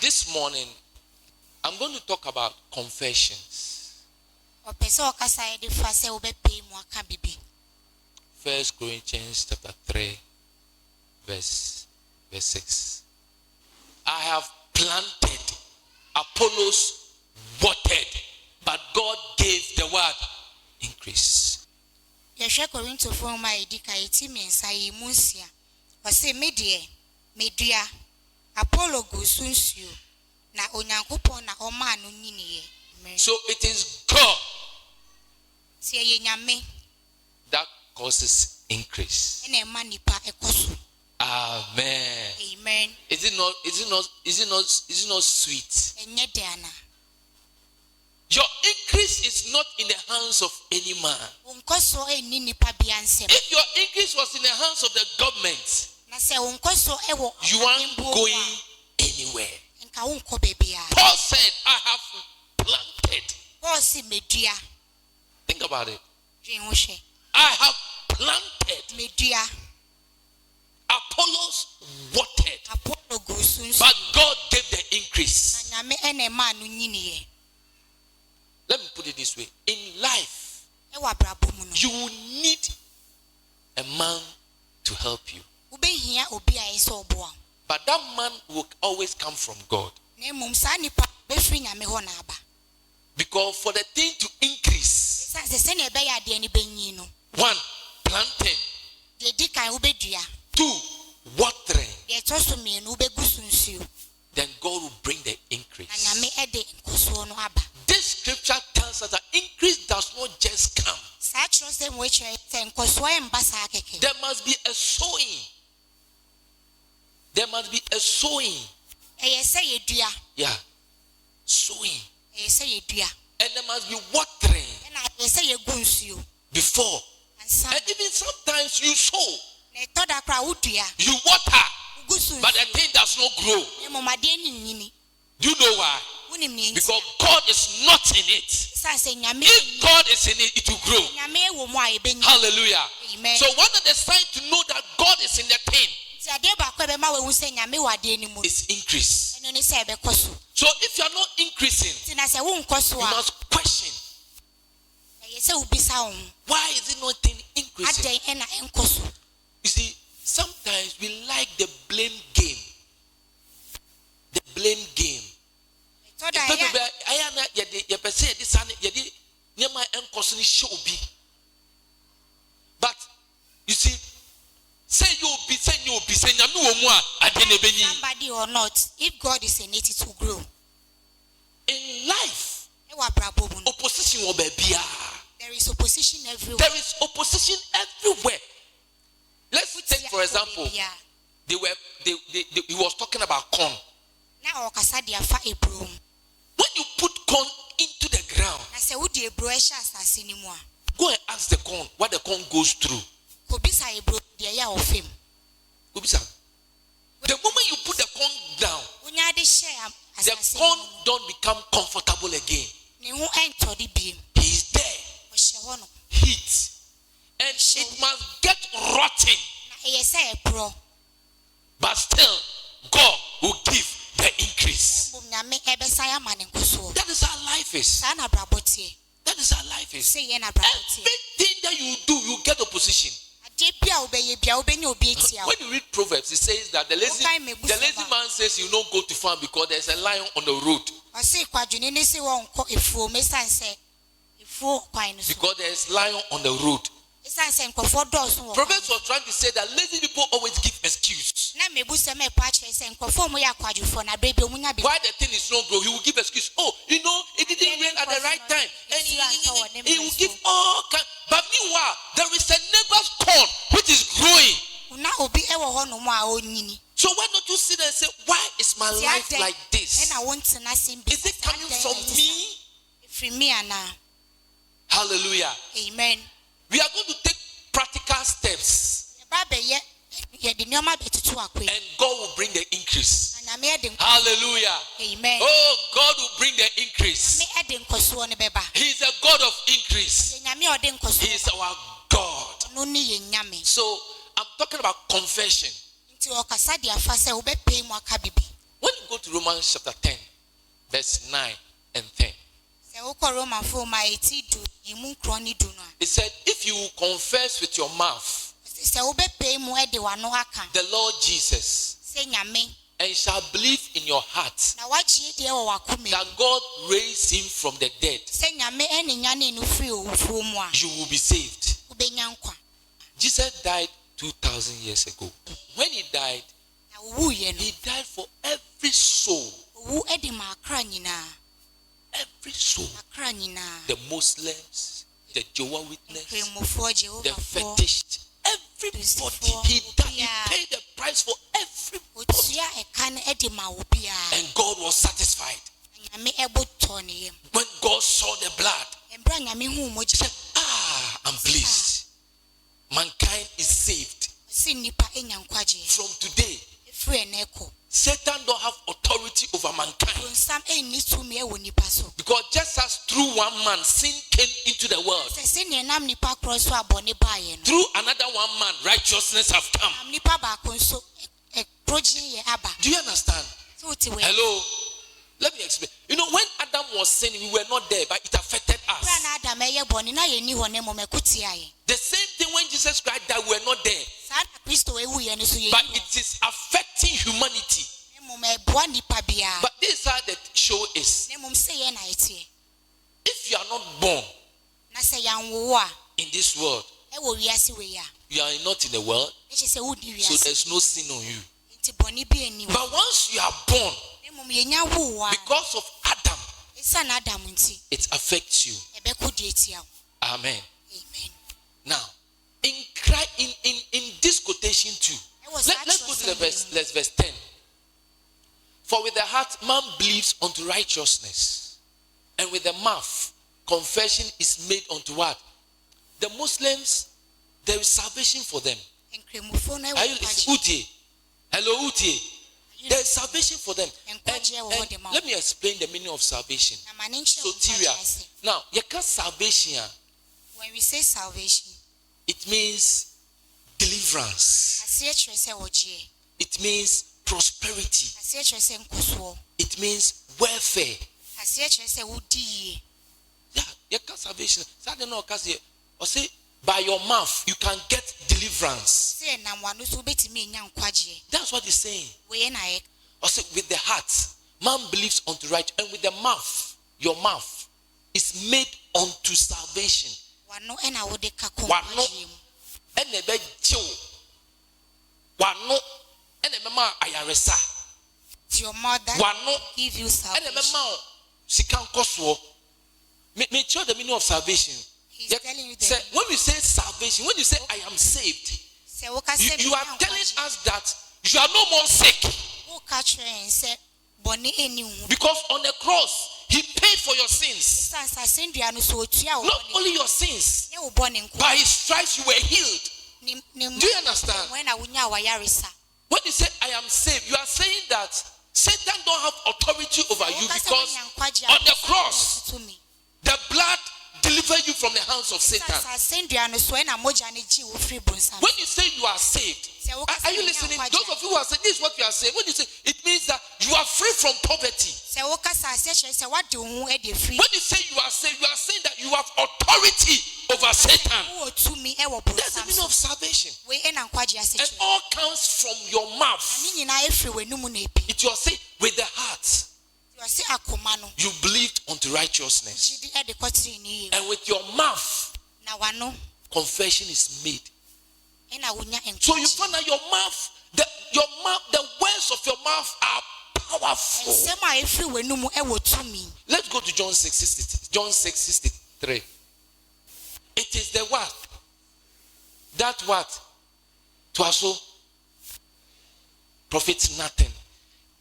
This morning, I'm going to talk about confessions. 1 Corinthians chapter 3, verse 6. I have planted, Apollos watered, but God gave the word increase. So it is God that causes increase. Amen. Amen. Is it not sweet? Your increase is not in the hands of any man. If your increase was in the hands of the government, you aren't going anywhere. Paul said, I have planted. Think about it. I have planted. Apollos watered, but God gave the increase. Let me put it this way. In life, you will need a man to help you. But that man will always come from God. Because for the thing to increase, 1, planting. 2, watering. Then God will bring the increase. This scripture tells us that increase does not just come. There must be a sowing. There must be a sowing. Yeah. Sowing. And there must be watering before. And even sometimes you sow. You water. But the thing does not grow. Do you know why? Because God is not in it. If God is in it, it will grow. Hallelujah. Amen. So one of the signs to know that God is in the thing is increase. So if you are not increasing, you must question. Why is it not increasing? You see, sometimes we like the blame game. The blame game. But you see, say somebody or not, if God is in it, it will grow. In life, opposition will be. There is opposition everywhere. There is opposition everywhere. Let's take, for example, he was talking about corn. When you put corn into the ground, go and ask the corn what the corn goes through. The moment you put the corn down, the corn don't become comfortable again. He's there. Heat. And it must get rotten. But still, God will give the increase. That is how life is. That is how life is. Everything that you do, you get opposition. When you read Proverbs, it says that the lazy man says you don't go to farm because there's a lion on the road. Because there's lion on the road. Proverbs was trying to say that lazy people always give excuse. Why the thing is not grow, he will give excuse. Oh, you know, it didn't rain at the right time. And he will give all kind. But meanwhile, there is a neighbor's corn which is growing. So why don't you sit there and say, why is my life like this? Is it coming from me? Hallelujah. Amen. We are going to take practical steps. And God will bring the increase. Hallelujah. Amen. Oh, God will bring the increase. He's a God of increase. He's our God. So I'm talking about confession. When you go to Romans chapter 10, verse 9 and 10. It said, if you confess with your mouth the Lord Jesus and shall believe in your heart that God raised him from the dead, you will be saved. Jesus died 2,000 years ago. When he died for every soul. Every soul. The Muslims, the Jehovah's Witness, the fetish, everybody. He died. He paid the price for everybody. And God was satisfied. When God saw the blood, he said, I'm pleased. Mankind is saved. From today, Satan don't have authority over mankind. Because just as through one man sin came into the world, through another one man righteousness have come. Do you understand? Hello? Let me explain. You know, when Adam was sinning, we were not there, but it affected us. The same thing when Jesus Christ died, we were not there. But it is affecting humanity. But this is how the show is. If you are not born in this world, you are not in the world, so there's no sin on you. But once you are born, because of Adam, it affects you. Amen. Now, in this quotation too, let's go to the verse 10. For with the heart man believes unto righteousness, and with the mouth confession is made unto what? The Muslims, there is salvation for them. Are you listening? Hello, Uti. There is salvation for them. And let me explain the meaning of salvation. Soteria. Now, salvation. When we say salvation, it means deliverance. It means prosperity. It means welfare. Yeah, salvation. Or say by your mouth you can get deliverance. That's what he's saying. Or say with the heart man believes unto right, and with the mouth, your mouth is made unto salvation. Your mother give you salvation. Me show the meaning of salvation. When we say salvation, when you say I am saved, you are telling us that you are no more sick. Because on the cross, he paid for your sins. Not only your sins, by his stripes you were healed. Do you understand? When you say I am saved, you are saying that Satan don't have authority over you, because on the cross, the blood delivered you from the hands of Satan. When you say you are saved, are you listening? Those of you who are saying this is what you are saying. When you say, it means that you are free from poverty. When you say you are saved, you are saying that you have authority over Satan. That's the meaning of salvation. And all comes from your mouth. It will say with the heart you believed unto righteousness, and with your mouth confession is made. So you find that your mouth, the words of your mouth are powerful. Let's go to John 6:63. John 6:63. It is the what? That what? To also profits nothing.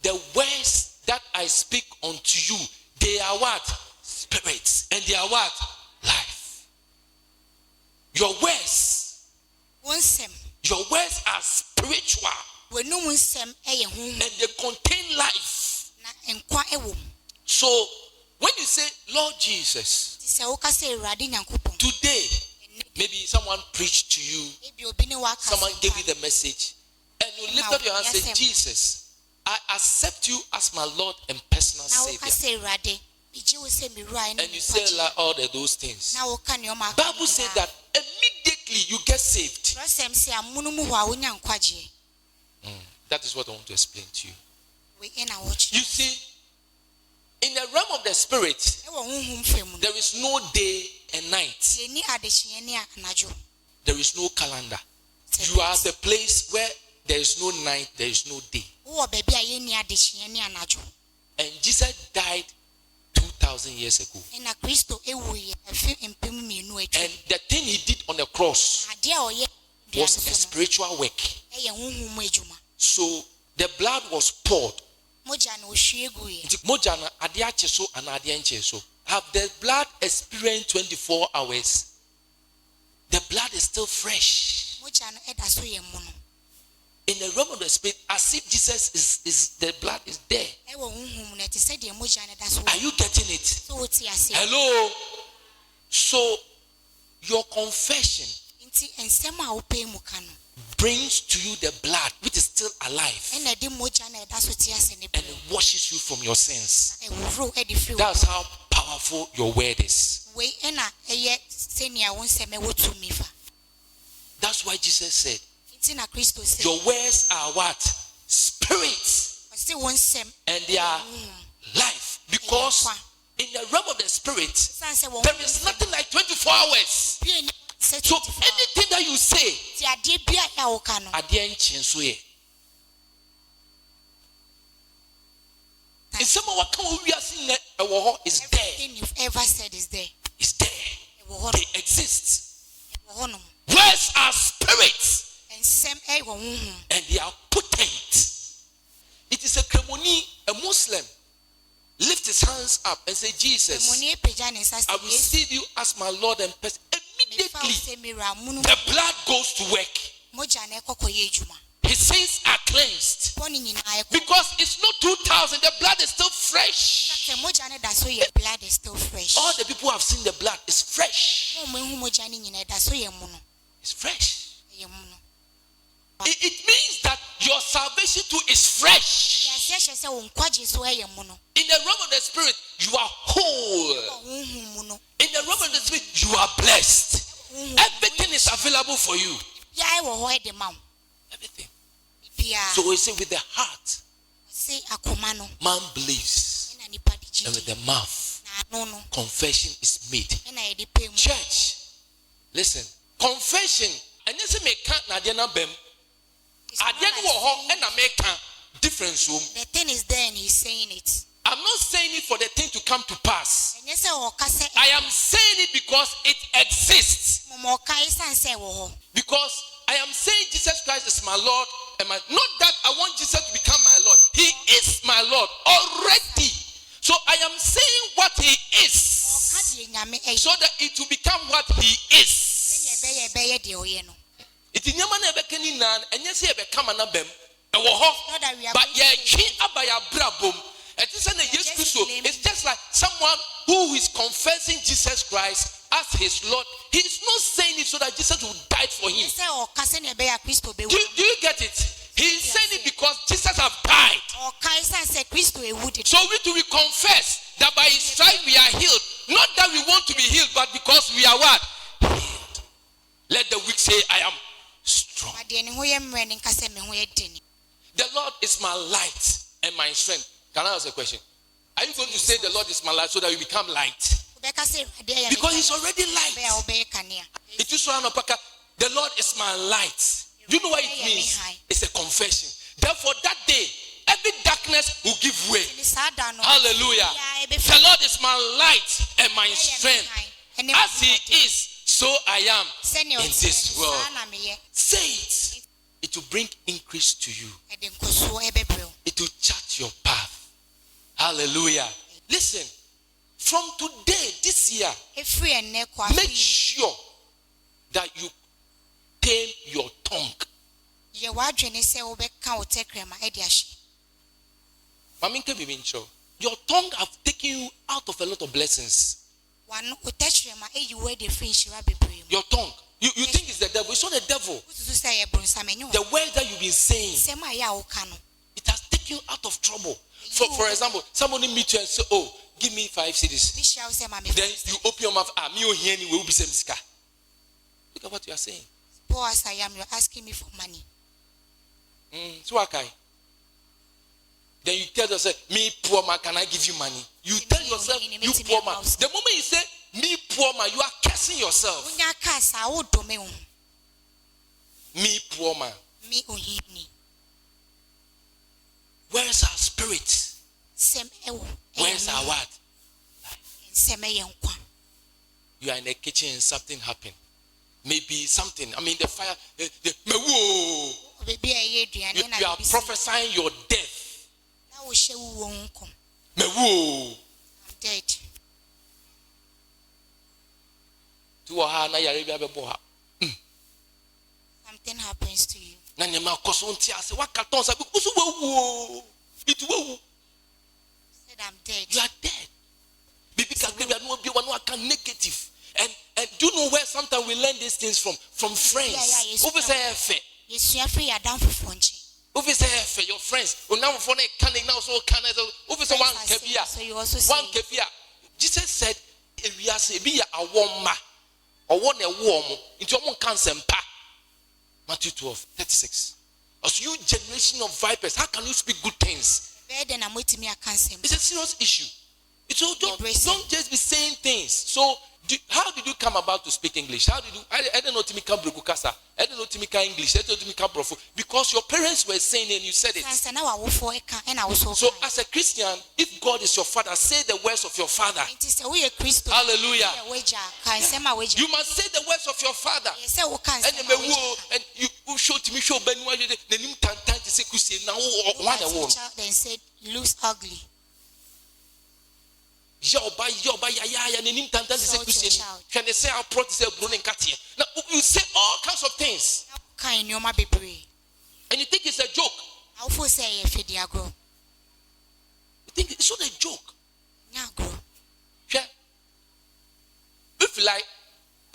The words that I speak unto you, they are what? Spirits. And they are what? Life. Your words are spiritual. And they contain life. So when you say Lord Jesus, today maybe someone preached to you, someone gave you the message, and you lift up your hand and say, Jesus, I accept you as my Lord and personal Savior, and you say like all those things, Bible says that immediately you get saved. That is what I want to explain to you. You see, in the realm of the spirit, there is no day and night. There is no calendar. You are the place where there is no night, there is no day. And Jesus died 2,000 years ago. And the thing he did on the cross was a spiritual work. So the blood was poured. Have the blood experienced 24 hours? The blood is still fresh. In the realm of the spirit, as if Jesus is the blood is there. Are you getting it? Hello? So your confession brings to you the blood which is still alive and it washes you from your sins. That's how powerful your word is. That's why Jesus said, your words are what? Spirit. And they are life. Because in the realm of the spirit, there is nothing like 24 hours. So anything that you say, in some of what we are seeing is there. Everything you've ever said is there. It's there. They exist. Words are spirits. And they are potent. It is a ceremony. A Muslim lift his hands up and say, Jesus, I receive you as my Lord and person. Immediately, the blood goes to work. His sins are cleansed. Because it's not 2,000, the blood is still fresh. All the people who have seen the blood is fresh. It's fresh. It means that your salvation too is fresh. In the realm of the spirit, you are whole. In the realm of the spirit, you are blessed. Everything is available for you. Everything. So we say with the heart, man believes, and with the mouth, confession is made. Church, listen, confession, and this may count Nadiana Bem. Difference. The thing is there and he's saying it. I'm not saying it for the thing to come to pass. I am saying it because it exists. Because I am saying Jesus Christ is my Lord and not that I want Jesus to become my Lord. He is my Lord already. So I am saying what he is so that it will become what he is. It is not it's just like someone who is confessing Jesus Christ as his Lord. He is not saying it so that Jesus will die for him. Do you get it? He is saying it because Jesus has died. So we confess that by his stripes we are healed. Not that we want to be healed, but because we are what? Healed. Let the weak say, I am strong. The Lord is my light and my strength. Can I ask a question? Are you going to say the Lord is my light so that you become light? Because he's already light. It is the Lord is my light. You know what it means? It's a confession. Therefore, that day, every darkness will give way. Hallelujah. The Lord is my light and my strength. As he is, so I am in this world. Say it. It will bring increase to you. It will chart your path. Hallelujah. Listen, from today, this year, make sure that you tame your tongue. Your tongue have taken you out of a lot of blessings. Your tongue. You think it's the devil. It's not the devil. The words that you've been saying, it has taken take you out of trouble. For example, somebody meet you and say, oh, give me 5 cedis. Then you open your mouth, me or here will be some ska. Look at what you are saying. Poor as I am, you're asking me for money. So okay. Then you tell yourself, me poor man, can I give you money? You tell yourself, you poor man. The moment you say, me poor man, you are cursing yourself. Me poor man. Where's our spirit? Where's our what? You are in the kitchen and something happened. Maybe something. I mean, the fire. You are prophesying your death. I'm dead. Something happens to you. Said I'm dead. You are dead. Negative. And do you know where sometimes we learn these things from? From friends. Your friends. So you also say, Jesus said, we are a warm or one a warm into one cancer. Matthew 12:36. As you generation of vipers, how can you speak good things? It's a serious issue. So don't just be saying things. So how did you come about to speak English? How did you? I don't know Timika Brukukasa. I don't know Timika English. I don't know Timika Brofu. Because your parents were saying it and you said it. So as a Christian, if God is your father, say the words of your father. Hallelujah. You must say the words of your father. And you show to me show Ben the name Tantan to say Kusi now one. Then said, looks ugly. Now you say all kinds of things and you think it's a joke. You think it's not a joke. If you like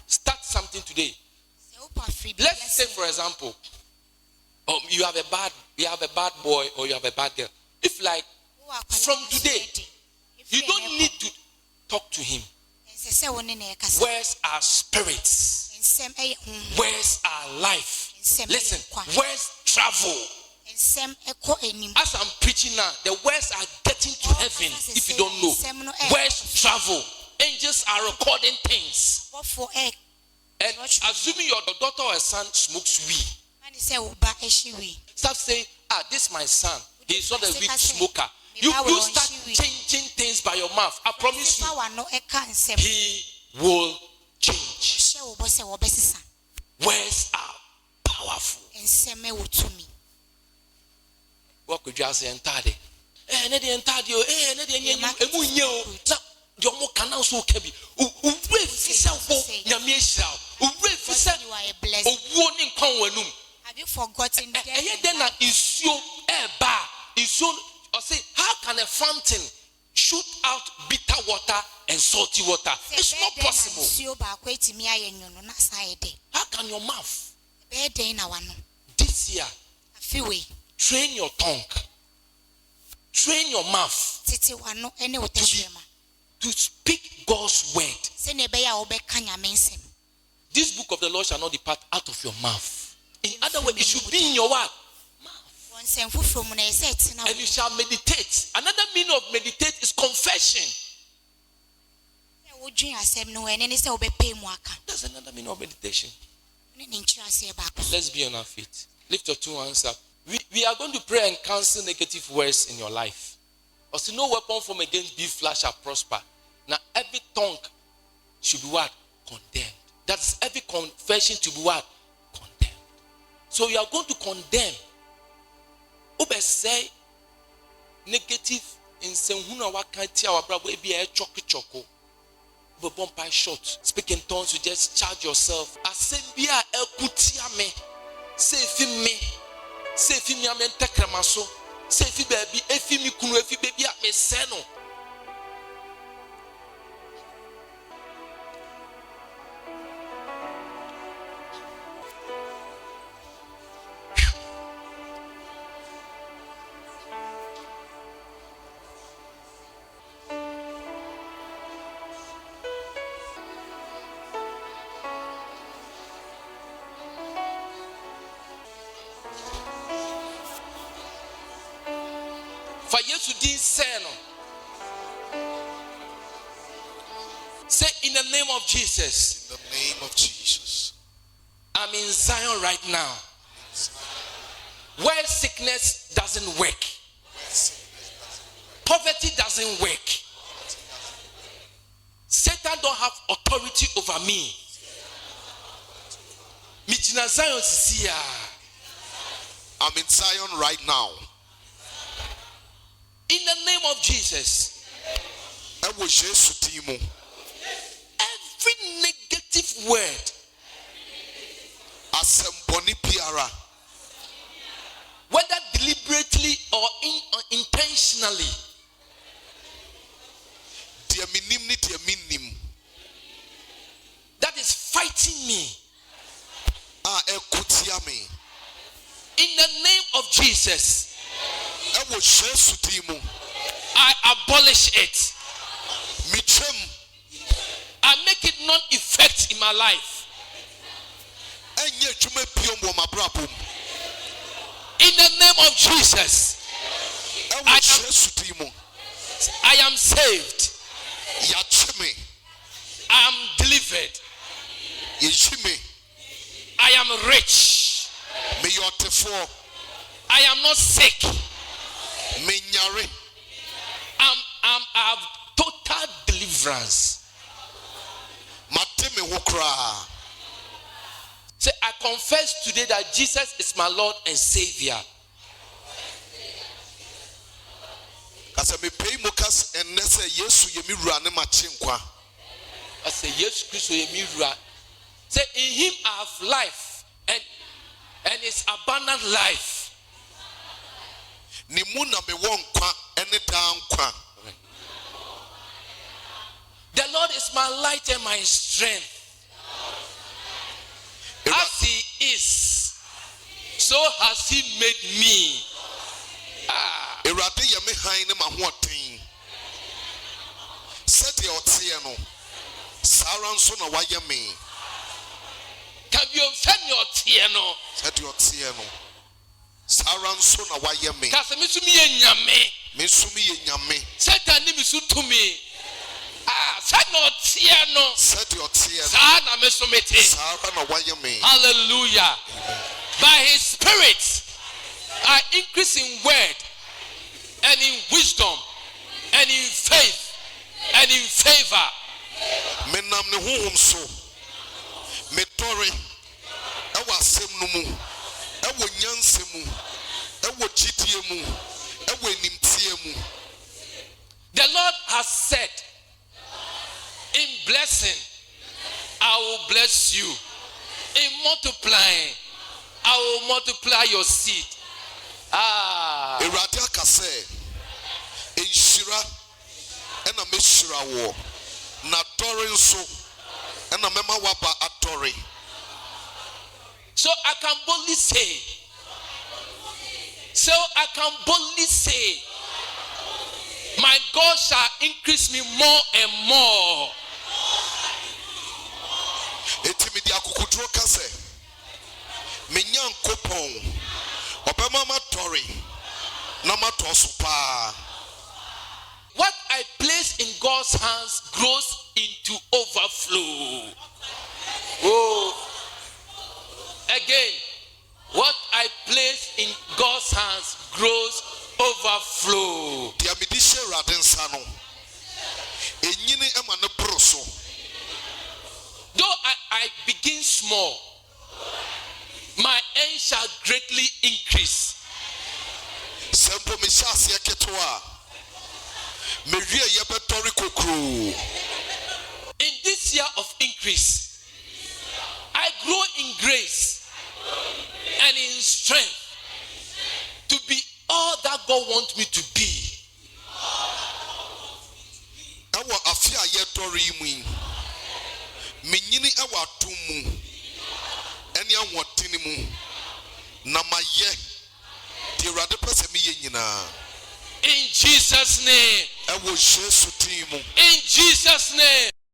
start something today, let's say for example, you have a bad boy or you have a bad girl. If like from today you don't need to talk to him. Where's our spirits? Where's our life? Listen, where's travel? As I'm preaching now, the words are getting to heaven if you don't know. Where's travel? Angels are recording things. And assuming your daughter or son smokes weed, start saying, this is my son. He's not a weed smoker. You start changing things by your mouth. I promise you, he will change. Words are powerful. What could you say? Entire. Have you forgotten? Or say, how can a fountain shoot out bitter water and salty water? It's not possible. How can your mouth this year train your tongue, train your mouth to speak God's word? This book of the Lord shall not depart out of your mouth. In other words, it should be in your word. And you shall meditate. Another meaning of meditate is confession. That's another meaning of meditation. Let's be on our feet. Lift your two hands up. We are going to pray and cancel negative words in your life. Also, no weapon formed against thee flesh shall prosper. Now, every tongue should be what? Condemned. That's every confession to be what? Condemned. So you are going to condemn. Say negative in Senhuna Wakati our brother be a choco. But bumpy shot. Speak in tongues, you just charge yourself. Asembia el kutiame. Say me amen tekramaso. Say fi baby, efi mi kunu efi baby a me seno. For Yesu din say no. Say in the name of Jesus. In the name of Jesus. I'm in Zion right now. Where sickness doesn't work. Poverty doesn't work. Satan don't have authority over me. I'm in Zion right now. In the name of Jesus. Every negative word, whether deliberately or intentionally, that is fighting me, in the name of Jesus, I abolish it. I make it non-effect in my life. In the name of Jesus, I am saved. I am delivered. I am rich. I am not sick. I have total deliverance. Say, I confess today that Jesus is my Lord and Savior. I say, yes, Christ. Say, in Him I have life and His abundant life. The Lord is my light and my strength. As He is, so has He made me. Can you send your tiano? Set your tiano. Saranso na wayeme. Kase misumi enyame. Misumi enyame. Satan ni misu to me. Set your tiano. Set your tiano. Sana mesumete. Sara na wayeme. Hallelujah. By His Spirit, I increase in word and in wisdom and in faith and in favor. Menam ne honhom so. Metori. Ewa asem no mu. Ewo nyanse mu. Ewo gidie mu. Ewo enimtie mu. The Lord has said, in blessing, I will bless you. In multiplying, I will multiply your seed. Erade akase. Enshira ena meshira wo. Na dore nso ena mema waba adore. So I can boldly say, my God shall increase me more and more. Etimidi akukudro kase. Menyan kopon. Obema matori. Na matosupa. What I place in God's hands grows into overflow. Oh. Again, what I place in God's hands grows overflow. Though I begin small, my end shall greatly increase. In this year of increase, I grow in grace and in strength to be all that God wants me to be. In Jesus' name. In